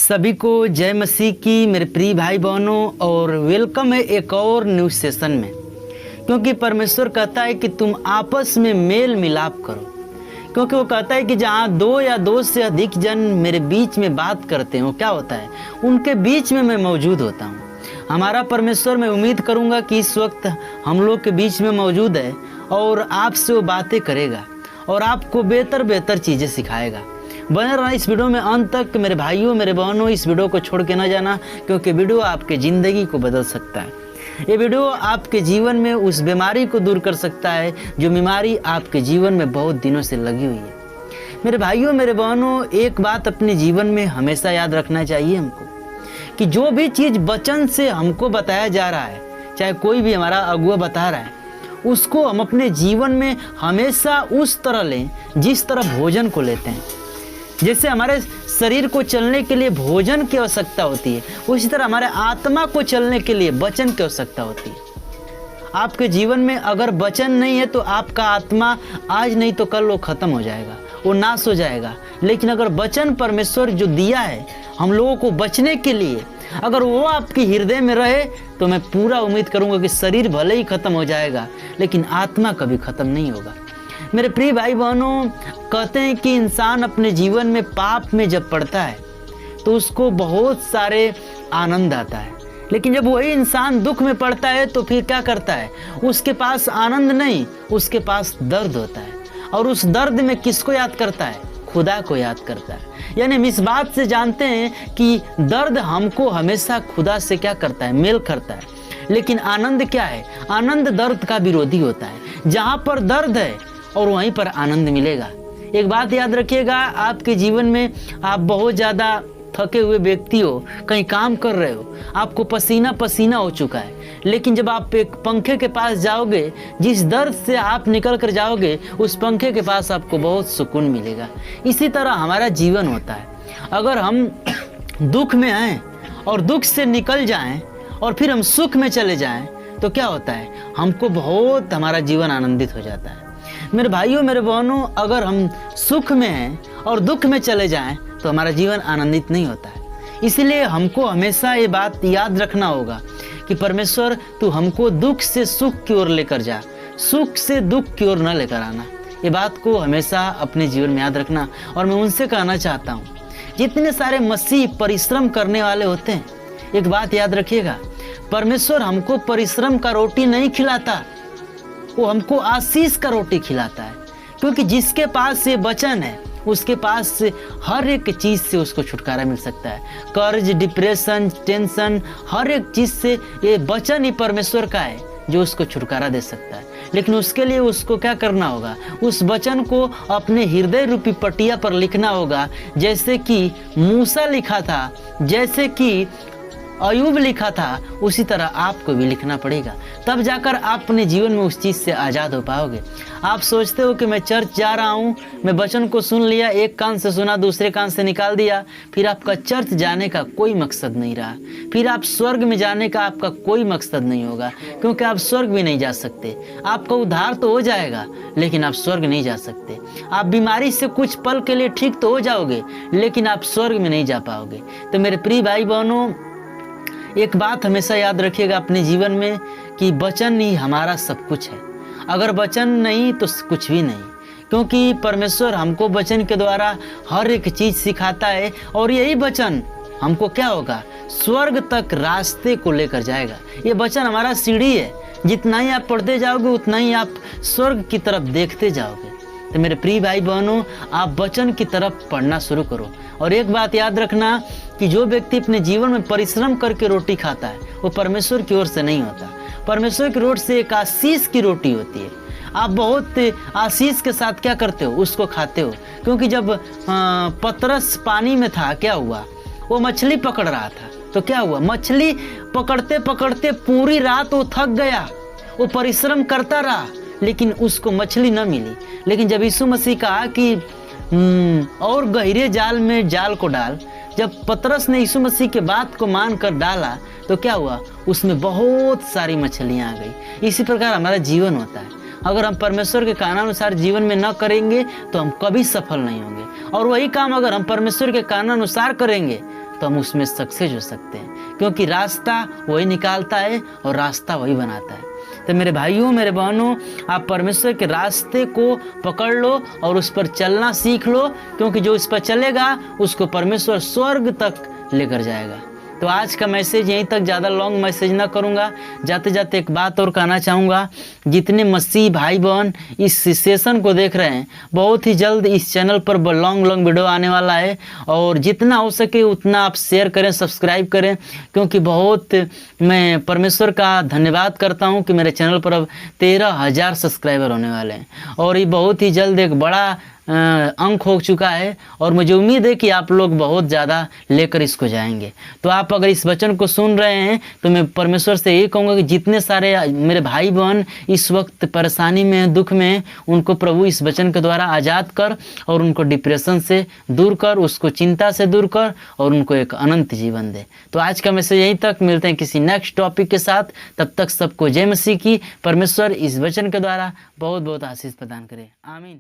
सभी को जय मसीह की मेरे प्रिय भाई बहनों और वेलकम है एक और न्यूज़ सेशन में। क्योंकि परमेश्वर कहता है कि तुम आपस में मेल मिलाप करो, क्योंकि वो कहता है कि जहाँ दो या दो से अधिक जन मेरे बीच में बात करते हो क्या होता है, उनके बीच में मैं मौजूद होता हूँ। हमारा परमेश्वर, मैं उम्मीद करूँगा कि इस वक्त हम लोग के बीच में मौजूद है और आपसे वो बातें करेगा और आपको बेहतर चीज़ें सिखाएगा। बने रहना इस वीडियो में अंत तक मेरे भाइयों मेरे बहनों, इस वीडियो को छोड़ के ना जाना, क्योंकि वीडियो आपके ज़िंदगी को बदल सकता है। ये वीडियो आपके जीवन में उस बीमारी को दूर कर सकता है जो बीमारी आपके जीवन में बहुत दिनों से लगी हुई है। मेरे भाइयों मेरे बहनों, एक बात अपने जीवन में हमेशा याद रखना चाहिए हमको कि जो भी चीज़ वचन से हमको बताया जा रहा है, चाहे कोई भी हमारा अगुआ बता रहा है, उसको हम अपने जीवन में हमेशा उस तरह लें जिस तरह भोजन को लेते हैं। जैसे हमारे शरीर को चलने के लिए भोजन की आवश्यकता होती है, उसी तरह हमारे आत्मा को चलने के लिए वचन की आवश्यकता होती है। आपके जीवन में अगर वचन नहीं है तो आपका आत्मा आज नहीं तो कल वो खत्म हो जाएगा, वो नाश हो जाएगा। लेकिन अगर वचन परमेश्वर जो दिया है हम लोगों को बचने के लिए, अगर वो आपके हृदय में रहे तो मैं पूरा उम्मीद करूंगा कि शरीर भले ही खत्म हो जाएगा लेकिन आत्मा कभी खत्म नहीं होगा। मेरे प्रिय भाई बहनों, कहते हैं कि इंसान अपने जीवन में पाप में जब पड़ता है तो उसको बहुत सारे आनंद आता है, लेकिन जब वही इंसान दुख में पड़ता है तो फिर क्या करता है, उसके पास आनंद नहीं, उसके पास दर्द होता है। और उस दर्द में किसको याद करता है? खुदा को याद करता है। यानी हम इस बात से जानते हैं कि दर्द हमको हमेशा खुदा से क्या करता है? मेल करता है। लेकिन आनंद क्या है? आनंद दर्द का विरोधी होता है। जहाँ पर दर्द है और वहीं पर आनंद मिलेगा। एक बात याद रखिएगा, आपके जीवन में आप बहुत ज़्यादा थके हुए व्यक्ति हो, कहीं काम कर रहे हो, आपको पसीना पसीना हो चुका है, लेकिन जब आप एक पंखे के पास जाओगे, जिस दर्द से आप निकल कर जाओगे, उस पंखे के पास आपको बहुत सुकून मिलेगा। इसी तरह हमारा जीवन होता है। अगर हम दुख में हैं और दुख से निकल जाएं और फिर हम सुख में चले जाएं तो क्या होता है? हमको बहुत, हमारा जीवन आनंदित हो जाता है। मेरे भाइयों मेरे बहनों, अगर हम सुख में हैं और दुख में चले जाएं तो हमारा जीवन आनंदित नहीं होता है। इसलिए हमको हमेशा ये बात याद रखना होगा कि परमेश्वर तू हमको दुख से सुख की ओर लेकर जा, सुख से दुख की ओर न लेकर आना। ये बात को हमेशा अपने जीवन में याद रखना। और मैं उनसे कहना चाहता हूँ, जितने सारे मसीह परिश्रम करने वाले होते हैं, एक बात याद रखिएगा, परमेश्वर हमको परिश्रम का रोटी नहीं खिलाता, वो हमको आशीष का रोटी खिलाता है। क्योंकि जिसके पास ये वचन है उसके पास से हर एक चीज़ से उसको छुटकारा मिल सकता है। कर्ज, डिप्रेशन, टेंशन, हर एक चीज़ से ये वचन ही परमेश्वर का है जो उसको छुटकारा दे सकता है। लेकिन उसके लिए उसको क्या करना होगा? उस वचन को अपने हृदय रूपी पटिया पर लिखना होगा, जैसे कि मूसा लिखा था, जैसे कि अयूब लिखा था, उसी तरह आपको भी लिखना पड़ेगा। तब जाकर आप अपने जीवन में उस चीज़ से आज़ाद हो पाओगे। आप सोचते हो कि मैं चर्च जा रहा हूँ, मैं वचन को सुन लिया, एक कान से सुना दूसरे कान से निकाल दिया, फिर आपका चर्च जाने का कोई मकसद नहीं रहा, फिर आप स्वर्ग में जाने का आपका कोई मकसद नहीं होगा, क्योंकि आप स्वर्ग भी नहीं जा सकते। आपका उद्धार तो हो जाएगा लेकिन आप स्वर्ग नहीं जा सकते। आप बीमारी से कुछ पल के लिए ठीक तो हो जाओगे लेकिन आप स्वर्ग में नहीं जा पाओगे। तो मेरे प्रिय भाई बहनों, एक बात हमेशा याद रखिएगा अपने जीवन में कि वचन ही हमारा सब कुछ है। अगर वचन नहीं तो कुछ भी नहीं, क्योंकि परमेश्वर हमको वचन के द्वारा हर एक चीज़ सिखाता है और यही वचन हमको क्या होगा? स्वर्ग तक रास्ते को लेकर जाएगा। ये वचन हमारा सीढ़ी है, जितना ही आप पढ़ते जाओगे उतना ही आप स्वर्ग की तरफ देखते जाओगे। तो मेरे प्रिय भाई बहनों, आप वचन की तरफ पढ़ना शुरू करो। और एक बात याद रखना कि जो व्यक्ति अपने जीवन में परिश्रम करके रोटी खाता है वो परमेश्वर की ओर से नहीं होता। परमेश्वर की ओर से एक आशीष की रोटी होती है। आप बहुत आशीष के साथ क्या करते हो? उसको खाते हो। क्योंकि जब पतरस पानी में था, क्या हुआ? वो मछली पकड़ रहा था, तो क्या हुआ? मछली पकड़ते पकड़ते पूरी रात वो थक गया, वो परिश्रम करता रहा लेकिन उसको मछली न मिली। लेकिन जब यीशु मसीह कहा कि और गहरे जाल में जाल को डाल, जब पतरस ने यीशु मसीह के बात को मान कर डाला तो क्या हुआ? उसमें बहुत सारी मछलियां आ गई। इसी प्रकार हमारा जीवन होता है। अगर हम परमेश्वर के कानानुसार जीवन में न करेंगे तो हम कभी सफल नहीं होंगे, और वही काम अगर हम परमेश्वर के कानानुसार करेंगे तो हम उसमें सक्सेस हो सकते हैं, क्योंकि रास्ता वही निकालता है और रास्ता वही बनाता है। तो मेरे भाइयों, मेरे बहनों, आप परमेश्वर के रास्ते को पकड़ लो और उस पर चलना सीख लो, क्योंकि जो इस पर चलेगा उसको परमेश्वर स्वर्ग तक लेकर जाएगा। तो आज का मैसेज यहीं तक, ज़्यादा लॉन्ग मैसेज ना करूँगा। जाते जाते एक बात और कहना चाहूँगा, जितने मसीह भाई बहन इस सेशन को देख रहे हैं, बहुत ही जल्द इस चैनल पर लॉन्ग वीडियो आने वाला है, और जितना हो सके उतना आप शेयर करें, सब्सक्राइब करें, क्योंकि बहुत मैं परमेश्वर का धन्यवाद करता हूँ कि मेरे चैनल पर अब 13,000 सब्सक्राइबर होने वाले हैं, और ये बहुत ही जल्द एक बड़ा अंक हो चुका है, और मुझे उम्मीद है कि आप लोग बहुत ज़्यादा लेकर इसको जाएंगे। तो आप अगर इस वचन को सुन रहे हैं तो मैं परमेश्वर से यही कहूँगा कि जितने सारे मेरे भाई बहन इस वक्त परेशानी में, दुख में, उनको प्रभु इस वचन के द्वारा आज़ाद कर और उनको डिप्रेशन से दूर कर, उसको चिंता से दूर कर और उनको एक अनंत जीवन दे। तो आज का मैसेज यहीं तक, मिलते हैं किसी नेक्स्ट टॉपिक के साथ। तब तक सबको जय मसीह की। परमेश्वर इस वचन के द्वारा बहुत बहुत आशीष प्रदान करे। आमीन।